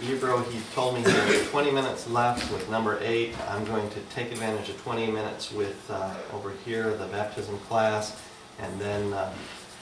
Ebro, he told me he has 20 minutes left with number 8. I'm going to take advantage of 20 minutes with over here, the baptism class. And then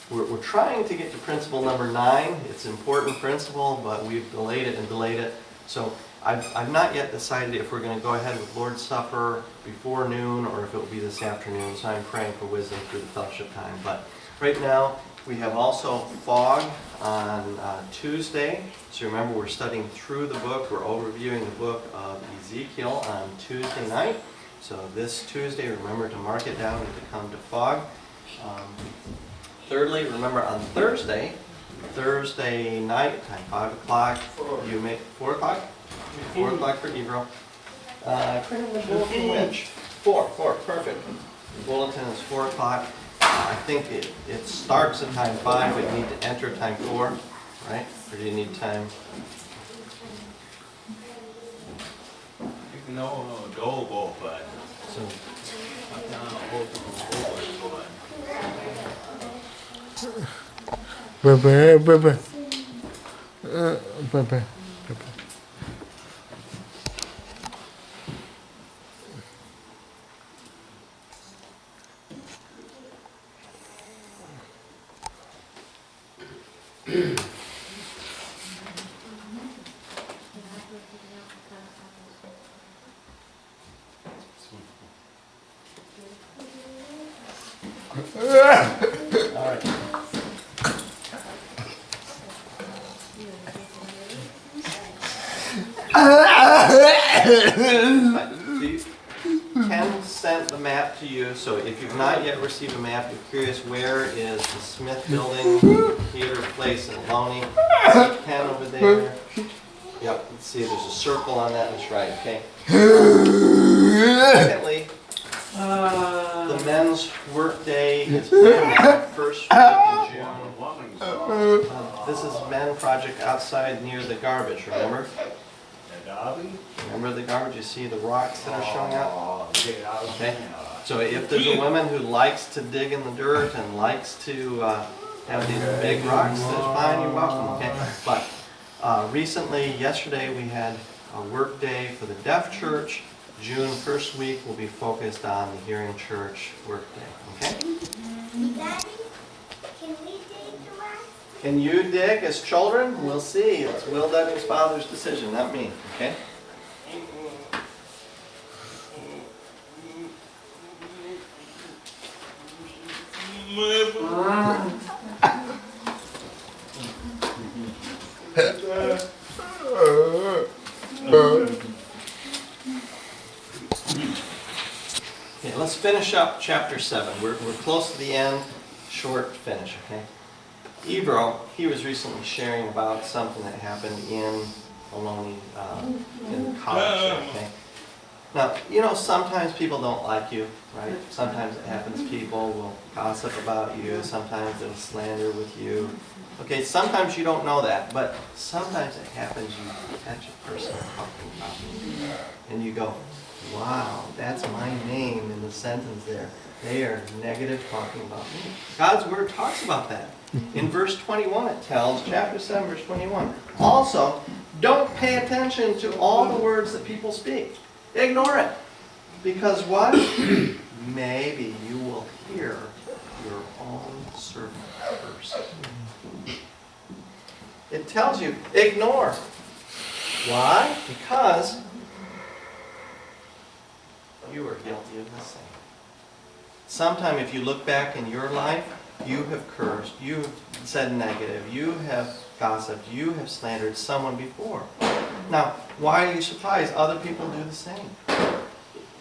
we're trying to get to principle number 9. It's an important principle, but we've delayed it and delayed it. So I've not yet decided if we're going to go ahead with Lord's Supper before noon or if it will be this afternoon. So I'm praying for wisdom through the fellowship time. But right now, we have also fog on Tuesday. So remember, we're studying through the book. We're overviewing the book of Ezekiel on Tuesday night. So this Tuesday, remember to mark it down and to come to fog. Thirdly, remember on Thursday night, time 5 o'clock, you make 4 o'clock? 4 o'clock for Ebro. Print in the bulletin which? 4, perfect. The bulletin is 4 o'clock. I think it starts at time 5, but you need to enter time 4, right? Or do you need time? No, go, but. So, Bye-bye. all right. Ken sent the map to you, so if you've not yet received a map, you're curious where is the Smith Building, Theater Place in Loney. See Ken over there? Yep, let's see, there's a circle on that, that's right, okay. Secondly, the men's work day is planned first week in June. This is Men Project outside near the garbage, remember? Remember the garbage? You see the rocks that are showing up? Okay. So if there's a woman who likes to dig in the dirt and likes to have these big rocks, that's fine, you're welcome, okay? But recently, yesterday, we had a work day for the deaf church. June first week will be focused on the hearing church work day, okay? Daddy, can we dig the rocks? Can you dig as children? We'll see. It's Will Duggan's father's decision, not me, okay? Okay, let's finish up chapter 7. We're close to the end. Short finish, okay? Ebro, he was recently sharing about something that happened in Ohlone, in college, okay? Now, you know, sometimes people don't like you, right? Sometimes it happens, people will gossip about you, sometimes they'll slander with you. Okay, sometimes you don't know that, but sometimes it happens, you catch a person talking about you, and you go, wow, that's my name in the sentence there. They are negative talking about me. God's word talks about that. In verse 21 it tells, chapter 7, verse 21, also, don't pay attention to all the words that people speak. Ignore it. Because what? Maybe you will hear your own servant curse. It tells you, ignore. Why? Because you are guilty of the same. Sometime if you look back in your life, you have cursed, you have said negative, you have gossiped, you have slandered someone before. Now, why are you surprised? Other people do the same.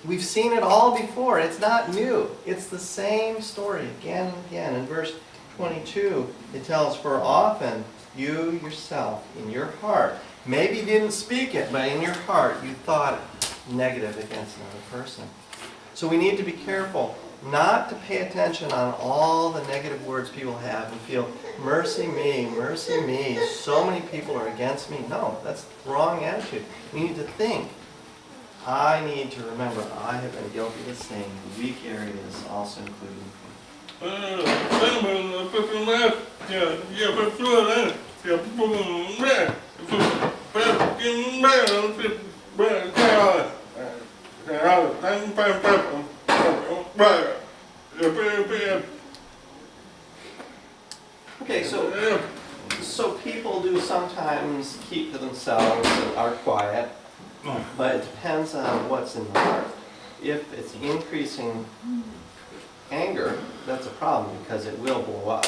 We've seen it all before. It's not new. It's the same story again and again. In verse 22, it tells, for often you yourself, in your heart, maybe you didn't speak it, but in your heart you thought negative against another person. So we need to be careful not to pay attention on all the negative words people have and feel, mercy me, so many people are against me. No, that's the wrong attitude. We need to think, I need to remember I have been guilty of the same. The weak areas also including Okay, so people do sometimes keep to themselves and are quiet, but it depends on what's in the heart. If it's increasing anger, that's a problem because it will blow up.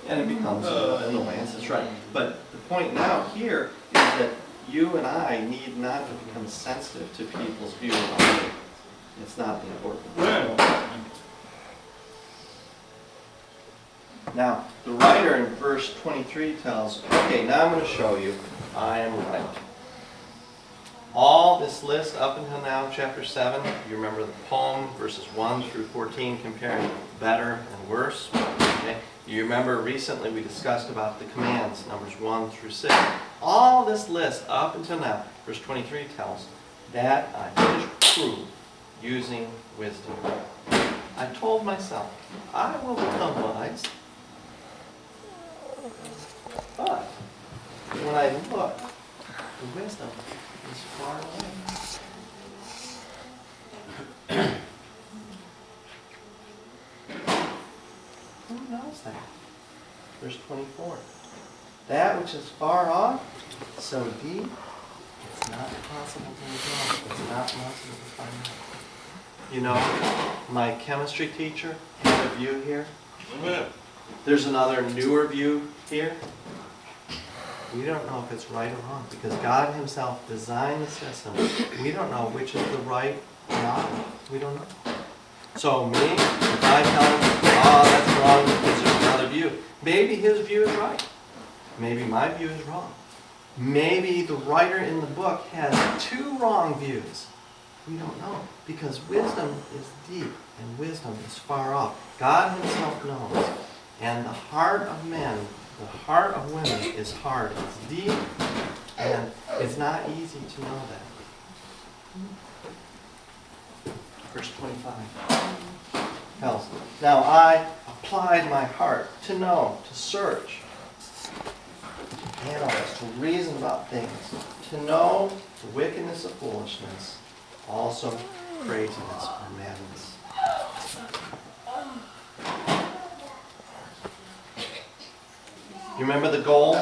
And it becomes an annoyance, that's right. But the point now here is that you and I need not to become sensitive to people's view of us. It's not the important thing. Now, the writer in verse 23 tells, okay, now I'm going to show you I am right. All this list up until now, chapter 7, you remember the poem, verses 1 through 14, comparing better and worse. Okay? You remember recently we discussed about the commands, numbers 1 through 6. All this list up until now, verse 23 tells that I finished prove using wisdom. I told myself, I will become wise. But when I look, the wisdom is far away. Who knows that? Verse 24. That which is far off, so deep, it's not possible to know. It's not possible to find out. You know, my chemistry teacher had a view here. There's another newer view here. We don't know if it's right or wrong because God Himself designed the system. We don't know which is the right model. We don't know. So me, if I tell him, oh, that's wrong because there's another view, maybe his view is right. Maybe my view is wrong. Maybe the writer in the book has two wrong views. We don't know because wisdom is deep and wisdom is far off. God Himself knows. And the heart of men, the heart of women is hard. It's deep, and it's not easy to know that. Verse 25 tells, now I applied my heart to know, to search, to analyze, to reason about things, to know the wickedness of foolishness, also craziness or madness. You remember the goal?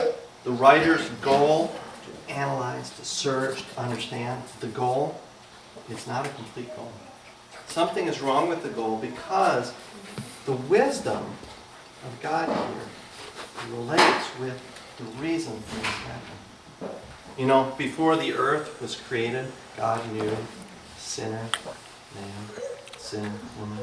The writer's goal? To analyze, to search, to understand. The goal? It's not a complete goal. Something is wrong with the goal because the wisdom of God here relates with the reason things happen. You know, before the earth was created, God knew sinner, man, sinner, woman.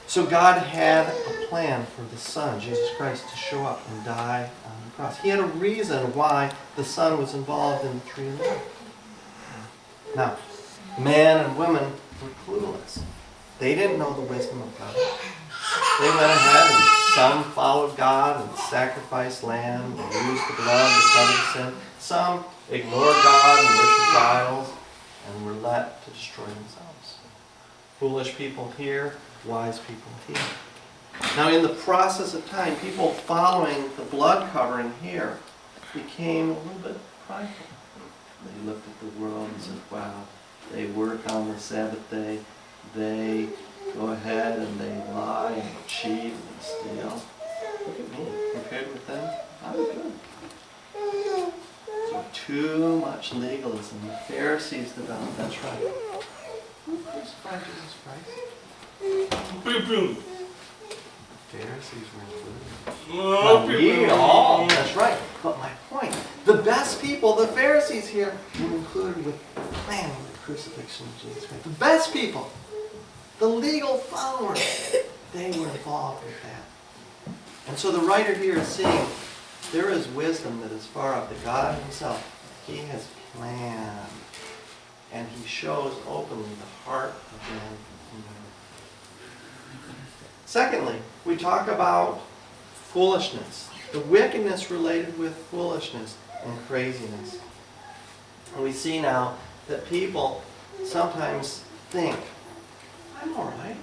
So God had a plan for the Son, Jesus Christ, to show up and die on the cross. He had a reason why the Son was involved in the tree of life. Now, man and women were clueless. They didn't know the wisdom of God. They went ahead and some followed God and sacrificed lamb and used the blood to cover the sin. Some ignored God and worshipped idols and were let to destroy themselves. Foolish people here, wise people here. Now in the process of time, people following the blood covering here became a little bit prideful. They looked at the world and said, wow, they work on the Sabbath day, they go ahead and they lie and cheat and steal. Look at me, compared with them, I'm good. So too much legalism. The Pharisees developed, that's right. Who crucified Jesus Christ? Pharisees were included. But we all, that's right. But my point, the best people, the Pharisees here, were included with planning the crucifixion of Jesus Christ. The best people, the legal followers, they were involved with that. And so the writer here is saying, there is wisdom that is far up, that God Himself, He has planned. And He shows openly the heart of man and woman. Secondly, we talk about foolishness. The wickedness related with foolishness and craziness. And we see now that people sometimes think, I'm all right,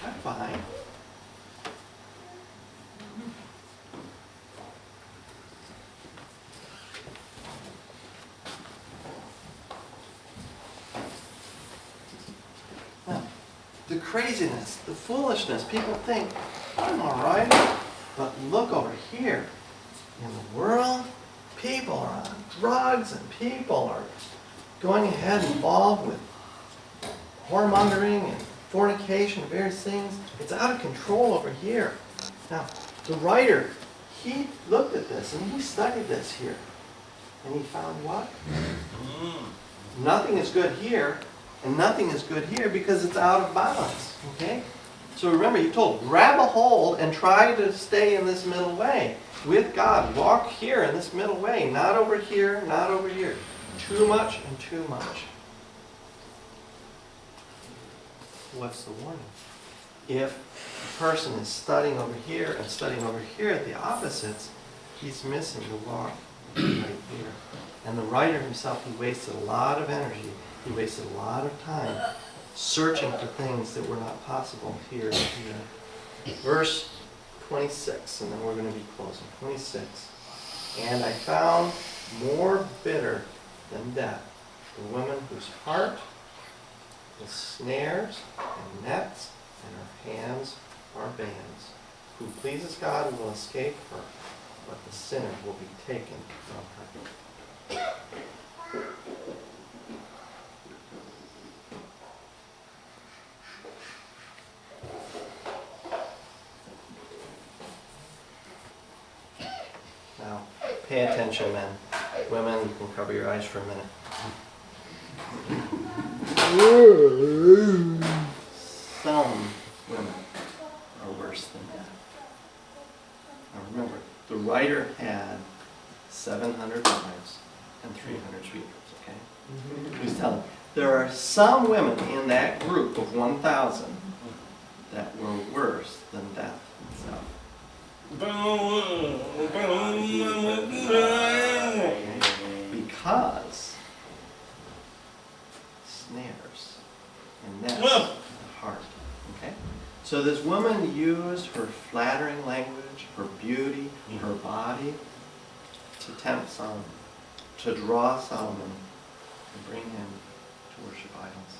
I'm fine. craziness, the foolishness. People think, I'm all right, but look over here. In the world, people are on drugs and people are going ahead involved with whoremongering and fornication and various things. It's out of control over here. Now, the writer, he looked at this and he studied this here. And he found what? Nothing is good here, and nothing is good here because it's out of balance. Okay? So remember, you're told, grab a hold and try to stay in this middle way. With God, walk here in this middle way, not over here, not over here. Too much and too much. What's the warning? If a person is studying over here and studying over here at the opposites, he's missing the walk right here. And the writer himself, he wasted a lot of energy, he wasted a lot of time searching for things that were not possible here and here. Verse 26, and then we're going to be closing. 26. And I found more bitter than death the woman whose heart is snares and nets, and her hands are bands, who pleases God and will escape her, but the sinner will be taken from her. Now, pay attention, men. Women, you can cover your eyes for a minute. Some women are worse than that. Now remember, the writer had 700 wives and 300 sweethearts, okay? He's telling, there are some women in that group of 1,000 that were worse than death itself. Because snares and nets the heart. Okay? So this woman used her flattering language, her beauty, her body to tempt Solomon, to draw Solomon and bring him to worship idols.